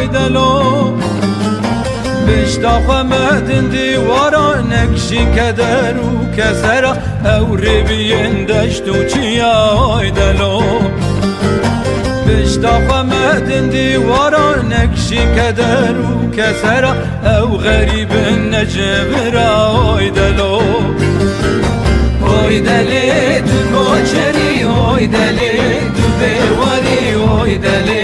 آی دلو بشتاق مدن دیوارا نکشی کدر و کسرا او ربین دشتو چی آی دلو بشتاق مدن دیوارا نکشی کدر و کسرا او غریب نجبر آی دلو آی دلی تو کوچری آی دلی تو بیواری آی دلی